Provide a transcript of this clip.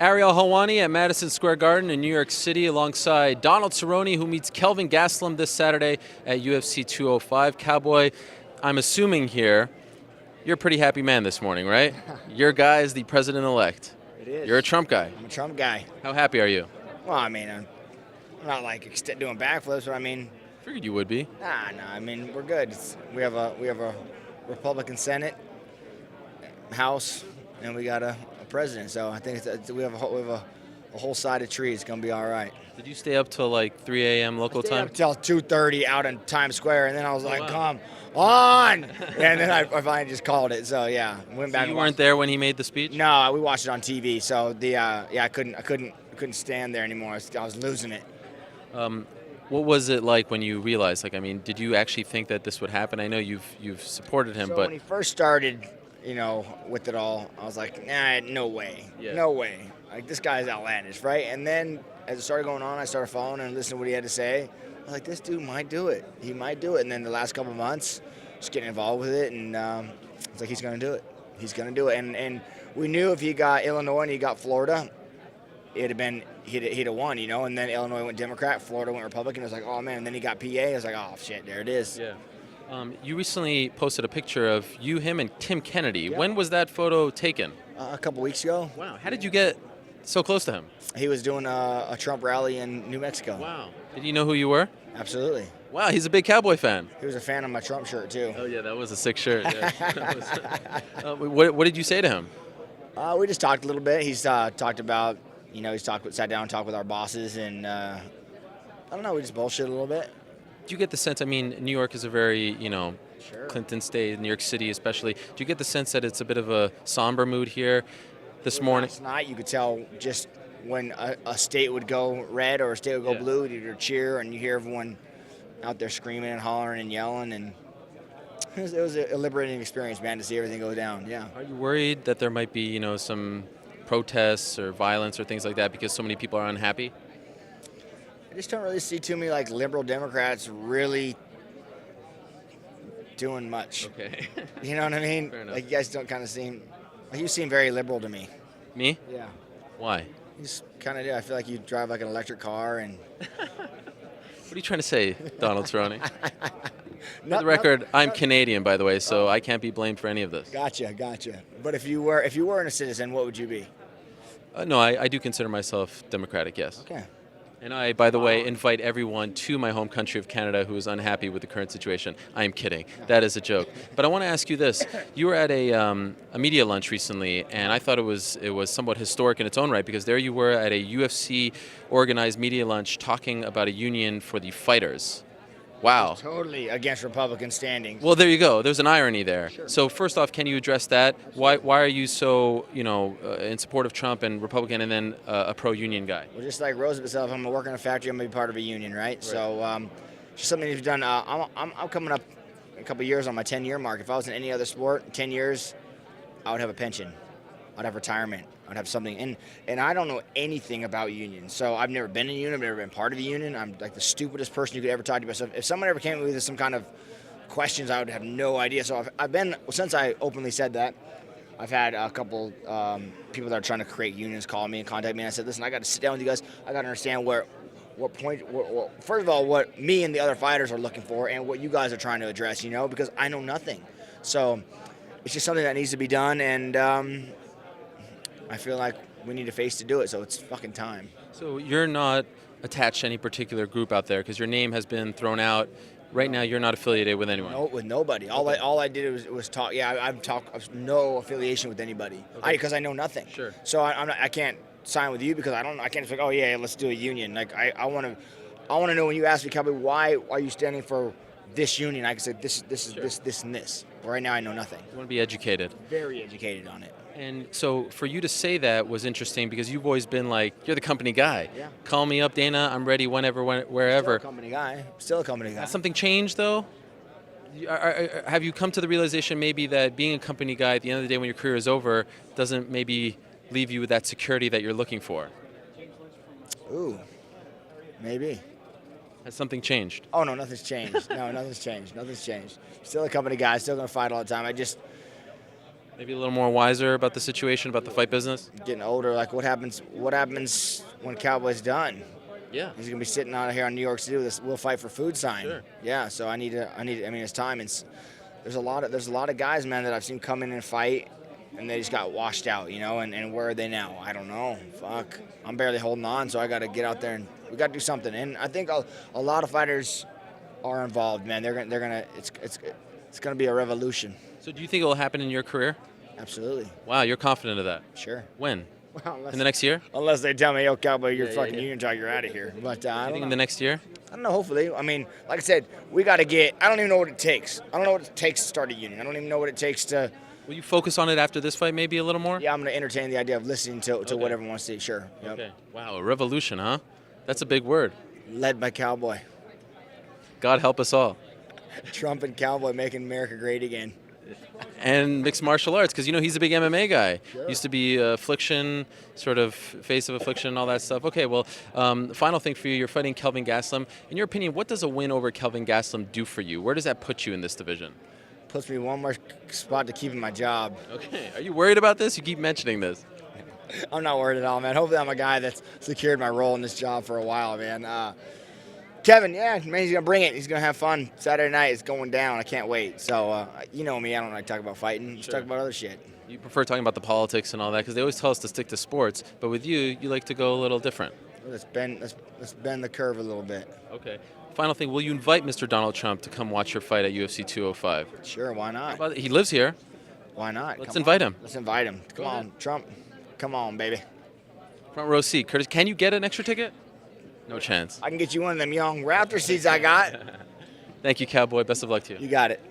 Ariel Helwani at Madison Square Garden in New York City alongside Donald Cerrone, who meets Kelvin Gastelum this Saturday at UFC 205. Cowboy, I'm assuming here, you're a pretty happy man this morning, right? Your guy is the president-elect. It is. You're a Trump guy. I'm a Trump guy. How happy are you? Well, I mean, I'm not like doing backflips, but I mean, Figured you would be. no. I mean, we're good. We have a Republican Senate, House, and we got a president. So I think we have a whole side of trees. It's gonna be all right. Did you stay up till like 3 a.m. local Stayed time? up till 2:30 out in Times Square, and then I was like, wow. "Come on!" And then I finally just called it. So yeah, went back. So you and weren't watched. there when he made the speech? No, we watched it on TV. So I couldn't stand there anymore. I was losing it. What was it like when you realized? Like, I mean, did you actually think that this would happen? I know you've supported him, So but when he first started, with it all, I was like, nah, no way, no way. Like, this guy's outlandish, right? And then as it started going on, I started following and listening to what he had to say. I was like, this dude might do it. He might do it. And then the last couple of months, just getting involved with it, and it's like he's going to do it. He's going to do it. And we knew if he got Illinois and he got Florida, he'd have won, And then Illinois went Democrat, Florida went Republican. I was like, oh man. And then he got PA. I was like, oh shit, there it is. Yeah. You recently posted a picture of you, him, and Tim Kennedy. Yeah. When was that photo taken? A couple weeks ago. Wow. How did you get so close to him? He was doing a Trump rally in New Mexico. Wow. Did you know who you were? Absolutely. Wow, he's a big Cowboy fan. He was a fan of my Trump shirt too. Oh yeah, that was a sick shirt. Yeah. What did you say to him? We just talked a little bit. He's talked about, sat down and talked with our bosses, and I don't know, we just bullshit a little bit. Do you get the sense? I mean, New York is a very, Sure. Clinton state, New York City especially. Do you get the sense that it's a bit of a somber mood here this morning? Last night, you could tell just when a state would go red or a state would go blue, you'd cheer, and you hear everyone out there screaming and hollering and yelling, and it was a liberating experience, man, to see everything go down. Yeah. Are you worried that there might be, some protests or violence or things like that because so many people are unhappy? I just don't really see too many liberal Democrats really doing much. Okay. You know what I mean? Fair enough. Like, you guys don't kind of you seem very liberal to me. Me? Yeah. Why? You just kind of do. I feel like you drive like an electric car and. What are you trying to say, Donald Cerrone? For the record, I'm Canadian, by the way, so I can't be blamed for any of this. Gotcha. But if you weren't a citizen, what would you be? No, I do consider myself Democratic, yes. Okay. And I, by the way, invite everyone to my home country of Canada who is unhappy with the current situation. I am kidding. That is a joke. But I want to ask you this. You were at a media lunch recently, and I thought it was somewhat historic in its own right, because there you were at a UFC-organized media lunch talking about a union for the fighters. Wow. Totally against Republican standings. Well, there you go. There's an irony there. Sure. So first off, can you address that? Why are you so, in support of Trump and Republican, and then a pro-union guy? Well, just like Roosevelt said, if I'm going to work in a factory, I'm going to be part of a union, right? So just something we've done. I'm coming up a couple years on my 10-year mark. If I was in any other sport, 10 years, I would have a pension. I'd have retirement. I'd have something. And I don't know anything about unions. So I've never been in a union. I've never been part of a union. I'm like the stupidest person you could ever talk to about. So if someone ever came with some kind of questions, I would have no idea. So I've been, since I openly said that, I've had a couple people that are trying to create unions call me and contact me. And I said, listen, I got to sit down with you guys. I got to understand first of all, what me and the other fighters are looking for and what you guys are trying to address, because I know nothing. So it's just something that needs to be done. And, I feel like we need a face to do it, so it's fucking time. So you're not attached to any particular group out there because your name has been thrown out. Right now, you're not affiliated with anyone. No, with nobody. All I did was talk. Yeah, I've no affiliation with anybody because I know nothing. Sure. So I can't sign with you because I can't just like, oh yeah, let's do a union. Like I want to know when you ask me, Kelvin, why are you standing for this union? I can say this, this, and this. But right now, I know nothing. You want to be educated. Very educated on it. And so for you to say that was interesting because you've always been like, you're the company guy. Yeah. Call me up, Dana. I'm ready whenever, wherever. Still a company guy. Has something changed, though? Have you come to the realization maybe that being a company guy at the end of the day when your career is over doesn't maybe leave you with that security that you're looking for? Ooh, maybe. Has something changed? Oh, no, nothing's changed. No, nothing's changed. Nothing's changed. Still a company guy. Still going to fight all the time. Maybe a little more wiser about the situation, about the fight business. Getting older, like what happens when Cowboy's done? Yeah. He's gonna be sitting out here on New York City with this "We'll fight for food" sign. Sure. Yeah, so I mean, it's time. There's a lot of guys, man, that I've seen come in and fight, and they just got washed out, And where are they now? I don't know. Fuck, I'm barely holding on, so I got to get out there and we got to do something. And I think a lot of fighters are involved, man. It's gonna be a revolution. So do you think it will happen in your career? Absolutely. Wow, you're confident of that. Sure. When? Well, In the next year? unless they tell me, "Yo, Cowboy, you're Yeah, fucking yeah. union talk, you're out of here." But I You don't think know. in the next year? I don't know, hopefully. I mean, like I said, we got to get, I don't even know what it takes. I don't know what it takes to start a union. I don't even know what it takes to, Will you focus on it after this fight maybe a little more? yeah, I'm going to entertain the idea of listening to Okay. what everyone wants to see. Sure. Yep. Okay. Wow, a revolution, huh? That's a big word. Led by Cowboy. God help us all. Trump and Cowboy making America great again. And mixed martial arts, because he's a big MMA guy. Sure. Used to be Affliction, sort of face of Affliction, and all that stuff. Okay, well, final thing for you, you're fighting Kelvin Gastelum. In your opinion, what does a win over Kelvin Gastelum do for you? Where does that put you in this division? Puts me one more spot to keeping my job. Okay, are you worried about this? You keep mentioning this. I'm not worried at all, man. Hopefully I'm a guy that's secured my role in this job for a while, man. Kevin, yeah, man, he's going to bring it. He's going to have fun. Saturday night is going down. I can't wait. So, you know me. I don't like to talk about fighting. Just Sure. talk about other shit. You prefer talking about the politics and all that, because they always tell us to stick to sports, but with you, you like to go a little different. Let's bend the curve a little bit. Okay. Final thing, will you invite Mr. Donald Trump to come watch your fight at UFC 205? Sure, why not? Well, he lives here. Why not? Let's Come invite on. him. Let's invite him. Come Go on, ahead. Trump. Come on, baby. Front row seat. Curtis, can you get an extra ticket? No chance. I can get you one of them young Raptor seats I got. Thank you, Cowboy. Best of luck to you. You got it.